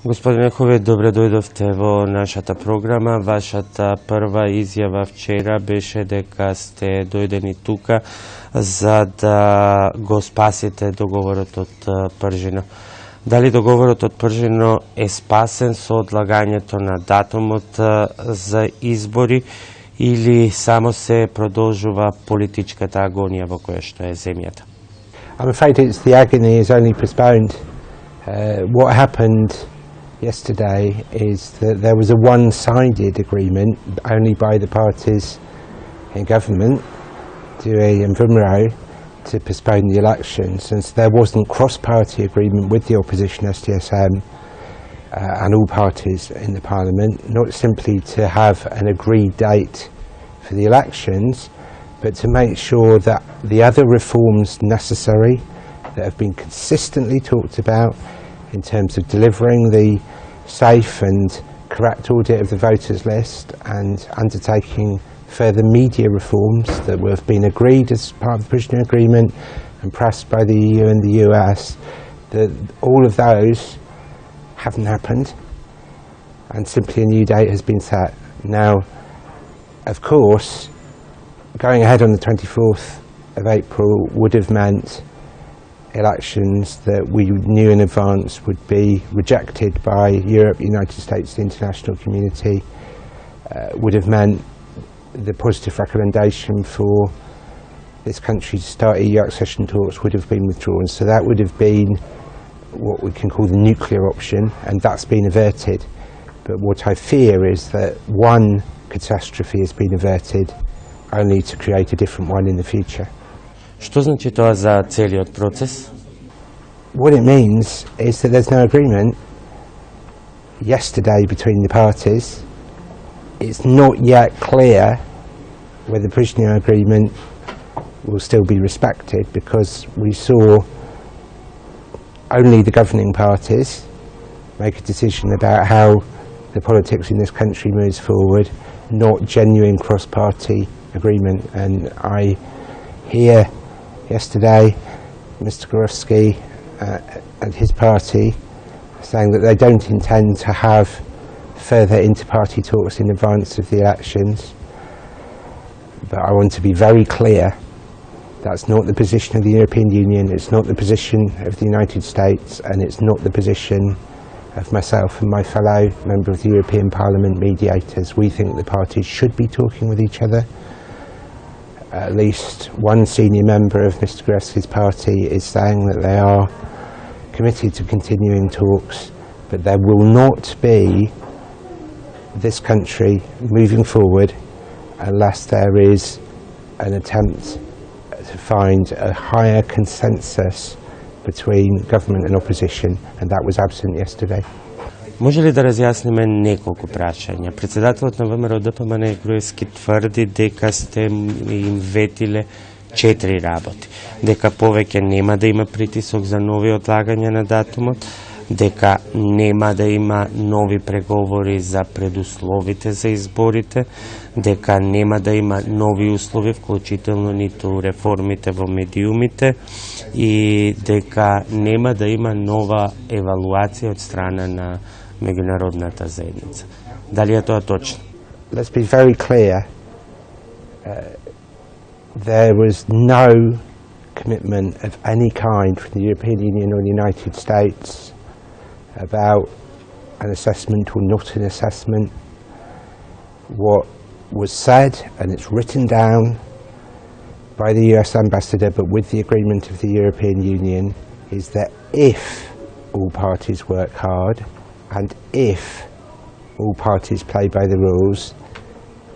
Gospodine Hovit, добре дојдовте во нашата програма. Вашата прва изјава вчера беше дека сте дојдени тука за да го спасите договорот од Пржино. Дали договорот од Пржино е спасен со одлагањето на датумот за избори или само се продолжува политичката агонија во која што е земјата? I'm afraid the agony is only postponed. What happened yesterday is that there was a one-sided agreement only by the parties in government, Dewey and Vimro, to postpone the elections, and so there wasn't cross-party agreement with the opposition SDSM and all parties in the parliament, not simply to have an agreed date for the elections, but to make sure that the other reforms necessary that have been consistently talked about in terms of delivering the safe and correct audit of the voters list and undertaking further media reforms that have been agreed as part of the Prishtina Agreement and pressed by the EU and the US, that all of those haven't happened and simply a new date has been set. Now, of course, going ahead on the 24th of April would have meant elections that we knew in advance would be rejected by Europe, the United States, the international community, would have meant the positive recommendation for this country to start EU accession talks would have been withdrawn. So that would have been what we can call the nuclear option, and that's been averted. But what I fear is that one catastrophe has been averted only to create a different one in the future. Што значи тоа за целиот процес? What it means is that there's no agreement yesterday between the parties. It's not yet clear whether the Prishtina Agreement will still be respected, because we saw only the governing parties make a decision about how the politics in this country moves forward, not genuine cross-party agreement. And I hear yesterday Mr. Gorowski and his party saying that they don't intend to have further inter-party talks in advance of the elections. But I want to be very clear, that's not the position of the European Union, it's not the position of the United States, and it's not the position of myself and my fellow member of the European Parliament mediators. We think the parties should be talking with each other. At least one senior member of Mr. Gorowski's party is saying that they are committed to continuing talks, but there will not be this country moving forward unless there is an attempt to find a higher consensus between government and opposition, and that was absent yesterday. Може ли да разјасниме неколку прашања? Председателот на ВМРО ДПМН Груевски тврди дека сте им ветиле 4 работи. Дека повеќе нема да има притисок за нови одлагања на датумот, дека нема да има нови преговори за предусловите за изборите, дека нема да има нови услови, вклучително ниту реформите во медиумите, и дека нема да има нова евалуација од страна на меѓународната заедница. Дали е тоа точно? Let's be very clear. There was no commitment of any kind from the European Union or the United States about an assessment or not an assessment. What was said, and it's written down by the US ambassador, but with the agreement of the European Union, is that if all parties work hard and if all parties play by the rules,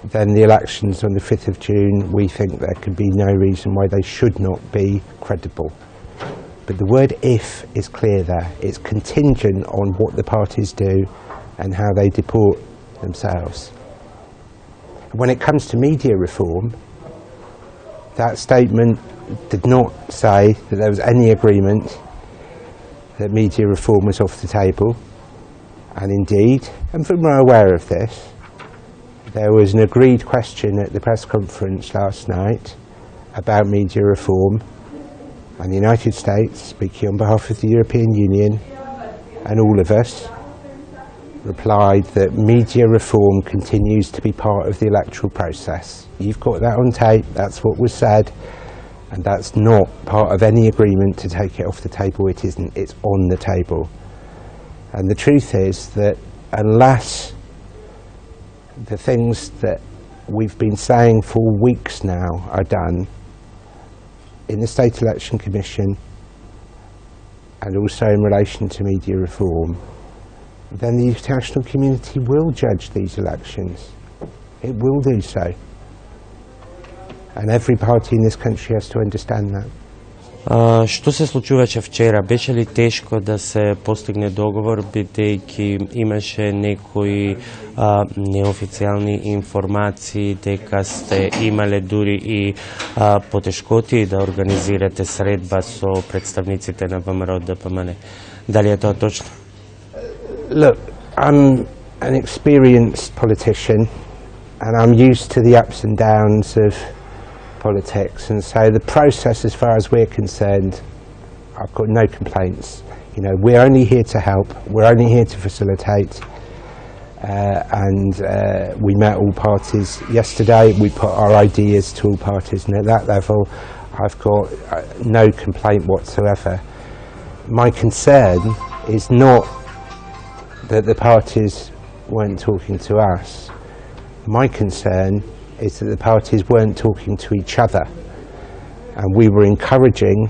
then the elections on the 5th of June, we think there can be no reason why they should not be credible. But the word if is clear there. It's contingent on what the parties do and how they deport themselves. When it comes to media reform, that statement did not say that there was any agreement that media reform was off the table. And indeed, and we're aware of this, there was an agreed question at the press conference last night about media reform, and the United States, speaking on behalf of the European Union and all of us, replied that media reform continues to be part of the electoral process. You've got that on tape, that's what was said, and that's not part of any agreement to take it off the table. It isn't, it's on the table. And the truth is that unless the things that we've been saying for weeks now are done in the State Election Commission and also in relation to media reform, then the international community will judge these elections. It will do so. And every party in this country has to understand that. Што се случуваше вчера? Беше ли тешко да се постигне договор, бидејќи имаше некои неофицијални информации дека сте имале дури и потешкоти да организирате средба со представниците на ВМРО ДПМН? Дали е тоа точно? Look, I'm an experienced politician and I'm used to the ups and downs of politics, and so the process, as far as we're concerned, I've got no complaints. You know, we're only here to help, we're only here to facilitate, and we met all parties yesterday. We put our ideas to all parties, and at that level I've got no complaint whatsoever. My concern is not that the parties weren't talking to us. My concern is that the parties weren't talking to each other, and we were encouraging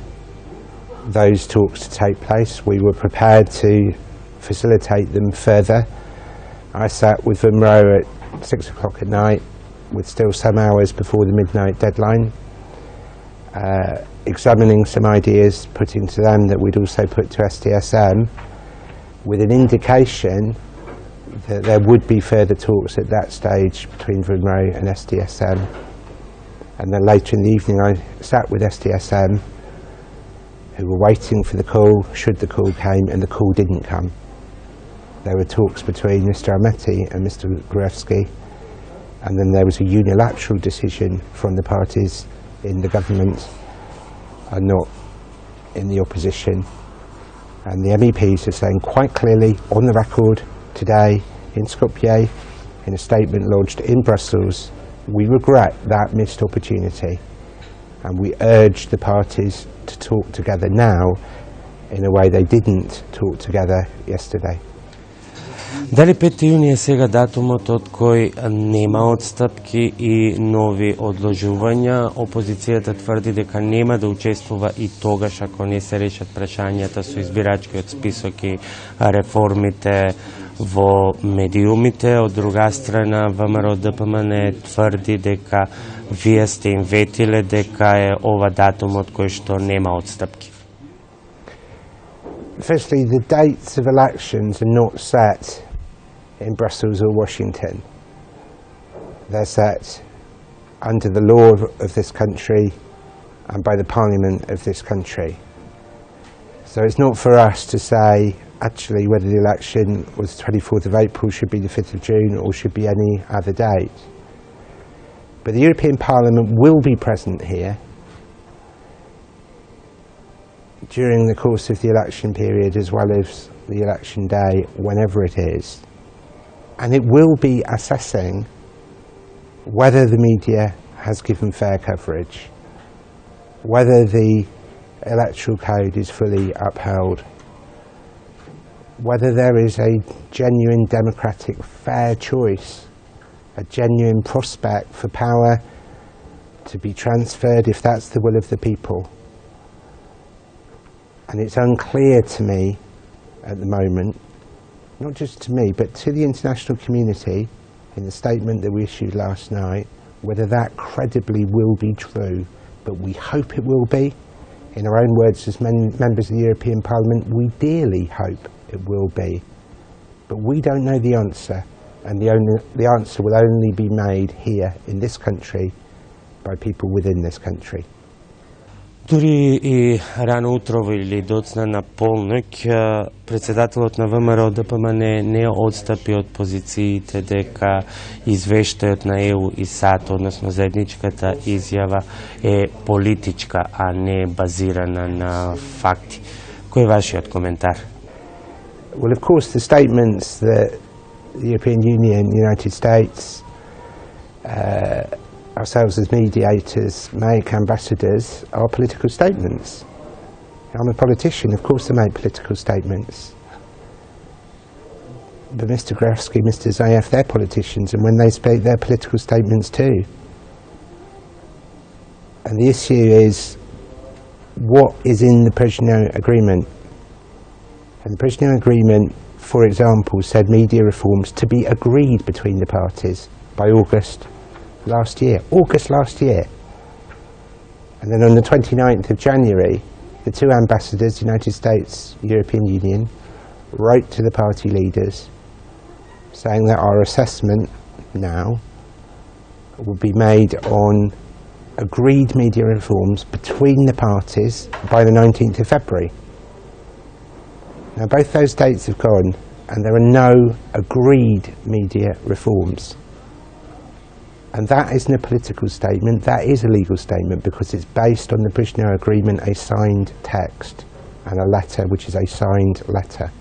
those talks to take place. We were prepared to facilitate them further. I sat with VMRO at 6 o'clock at night, with still some hours before the midnight deadline, examining some ideas, putting to them that we'd also put to STSM, with an indication that there would be further talks at that stage between VMRO and STSM. And then later in the evening I sat with STSM, who were waiting for the call, should the call came, and the call didn't come. There were talks between Mr. Ahmeti and Mr. Gruevski, and then there was a unilateral decision from the parties in the government and not in the opposition. And the MEPs are saying quite clearly on the record today in Skopje, in a statement lodged in Brussels, we regret that missed opportunity, and we urge the parties to talk together now in a way they didn't talk together yesterday. Дали 5 јуни е сега датумот од кој нема отстапки и нови одложувања? Опозицијата тврди дека нема да учествува и тогаш ако не се решат прашањата со избирачкиот список и реформите во медиумите. Од друга страна, ВМРО ДПМН тврди дека вие сте им ветиле дека е ова датумот кој што нема отстапки. Firstly, the dates of elections are not set in Brussels or Washington. They're set under the law of this country and by the parliament of this country. So it's not for us to say actually whether the election was the 24th of April, should be the 5th of June, or should be any other date. But the European Parliament will be present here during the course of the election period as well as the election day, whenever it is. And it will be assessing whether the media has given fair coverage, whether the electoral code is fully upheld, whether there is a genuine democratic fair choice, a genuine prospect for power to be transferred if that's the will of the people. And it's unclear to me at the moment, not just to me, but to the international community in the statement that we issued last night, whether that credibly will be true. But we hope it will be. In our own words as members of the European Parliament, we dearly hope it will be. But we don't know the answer, and the answer will only be made here in this country by people within this country. Дури и рано утрово или доцна на полноќ, председателот на ВМРО ДПМН не отстапи од позициите дека извештајот на ЕУ и САД, односно заедничката изјава, е политичка, а не базирана на факти. Кој е вашиот коментар? Well, of course, the statements that the European Union, the United States, ourselves as mediators make ambassadors are political statements. I'm a politician, of course I make political statements. But Mr. Gruevski, Mr. Zaev, they're politicians, and when they speak, they're political statements too. And the issue is, what is in the Brezhnev Agreement? And the Brezhnev Agreement, for example, said media reforms to be agreed between the parties by August last year. August last year. And then on the 29th of January, the two ambassadors, United States, European Union, wrote to the party leaders saying that our assessment now will be made on agreed media reforms between the parties by the 19th of February. Now both those dates have gone and there are no agreed media reforms. And that isn't a political statement, that is a legal statement because it's based on the Brezhnev Agreement, a signed text, and a letter which is a signed letter.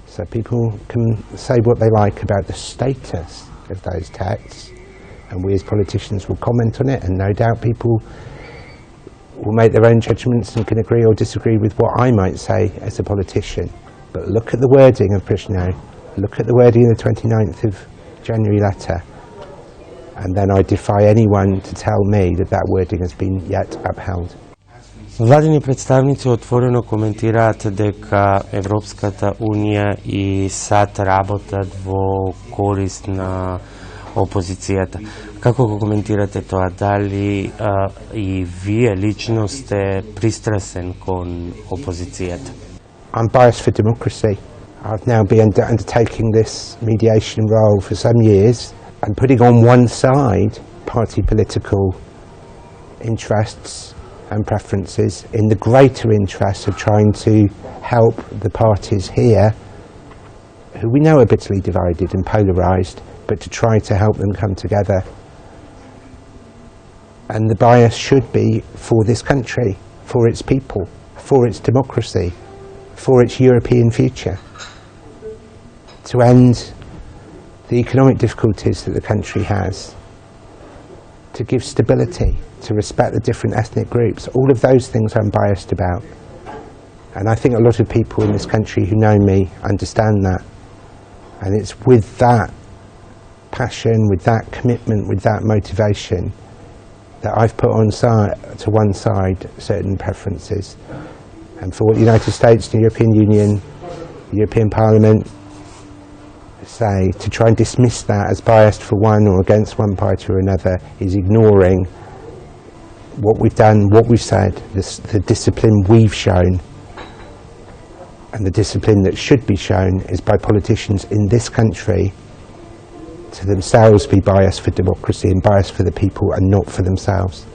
So people can say what they like about the status of those texts, and we as politicians will comment on it, and no doubt people will make their own judgments and can agree or disagree with what I might say as a politician. But look at the wording of Brezhnev, look at the wording of the 29th of January letter, and then I defy anyone to tell me that that wording has been yet upheld. Владини представници отворено коментираат дека Европската Унија и САД работат во корист на опозицијата. Како го коментирате тоа? Дали и вие лично сте пристрасен кон опозицијата? I'm biased for democracy. I've now been undertaking this mediation role for some years and putting on one side party political interests and preferences in the greater interest of trying to help the parties here, who we know are bitterly divided and polarised, but to try to help them come together. And the bias should be for this country, for its people, for its democracy, for its European future, to end the economic difficulties that the country has, to give stability, to respect the different ethnic groups. All of those things I'm biased about. And I think a lot of people in this country who know me understand that. And it's with that passion, with that commitment, with that motivation that I've put to one side certain preferences. And for what the United States, the European Union, the European Parliament say, to try and dismiss that as biased for one or against one party or another is ignoring what we've done, what we've said, the discipline we've shown. And the discipline that should be shown is by politicians in this country to themselves be biased for democracy and biased for the people and not for themselves.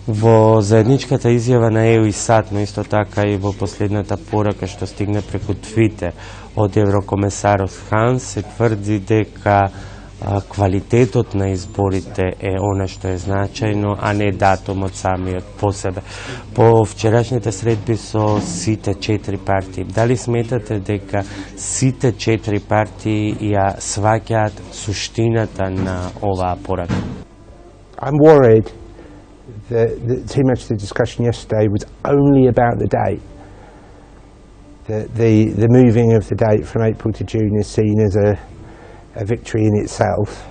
Во заедничката изјава на ЕУ и САД, но исто така и во последната порака што стигне преку Твитер од еврокомесарот Хан, се тврди дека квалитетот на изборите е она што е значајно, а не датумот самиот по себе. По вчерашните средби со сите 4 партии, дали сметате дека сите 4 партии ја сваќаат суштината на оваа порака? I'm worried that too much of the discussion yesterday was only about the date. The moving of the date from April to June is seen as a victory in itself,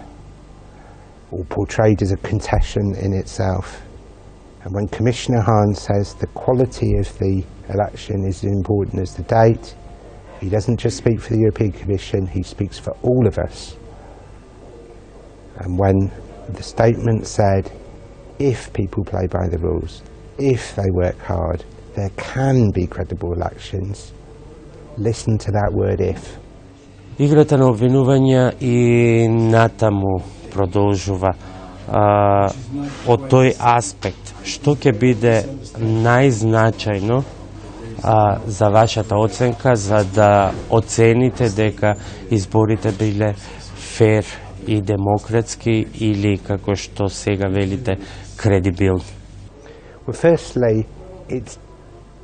or portrayed as a concession in itself. And when Commissioner Hahn says the quality of the election is as important as the date, he doesn't just speak for the European Commission, he speaks for all of us. And when the statement said, if people play by the rules, if they work hard, there can be credible elections. Listen to that word if. Играта на обвинувања и натаму продолжува. Од тој аспект, што ќе биде најзначајно за вашата оценка, за да оцените дека изборите биле фер и демократски или, како што сега велите, кредибилни? Well, firstly, it's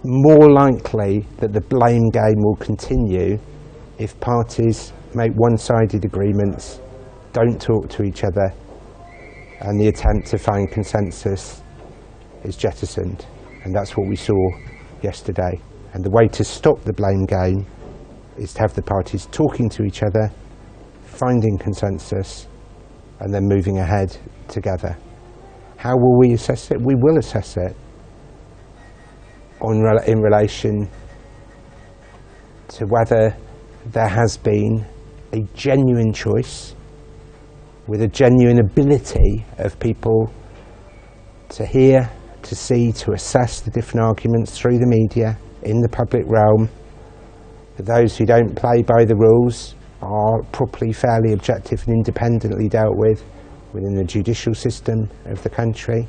more likely that the blame game will continue if parties make one-sided agreements, don't talk to each other, and the attempt to find consensus is jettisoned. And that's what we saw yesterday. And the way to stop the blame game is to have the parties talking to each other, finding consensus, and then moving ahead together. How will we assess it? We will assess it in relation to whether there has been a genuine choice with a genuine ability of people to hear, to see, to assess the different arguments through the media, in the public realm, that those who don't play by the rules are properly, fairly, objective and independently dealt with within the judicial system of the country,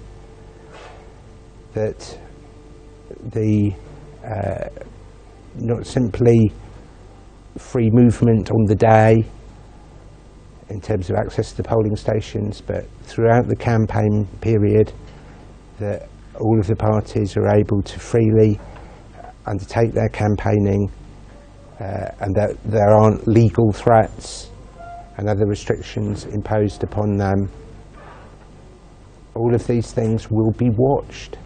that the not simply free movement on the day in terms of access to the polling stations, but throughout the campaign period, that all of the parties are able to freely undertake their campaigning, and that there aren't legal threats and other restrictions imposed upon them. All of these things will be watched.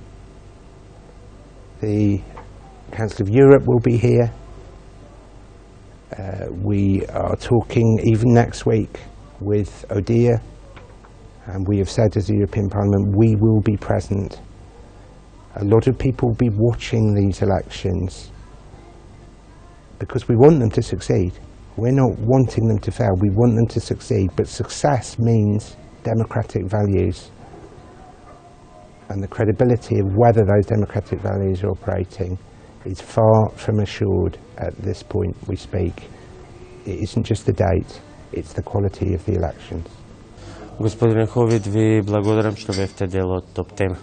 The Council of Europe will be here. We are talking even next week with ODIHR, and we have said as the European Parliament we will be present. A lot of people will be watching these elections because we want them to succeed. We're not wanting them to fail, we want them to succeed, but success means democratic values. And the credibility of whether those democratic values are operating is far from assured at this point we speak. It isn't just the date, it's the quality of the elections. Gospodine Hovit, ви благодарам што бевте дел од топ тема.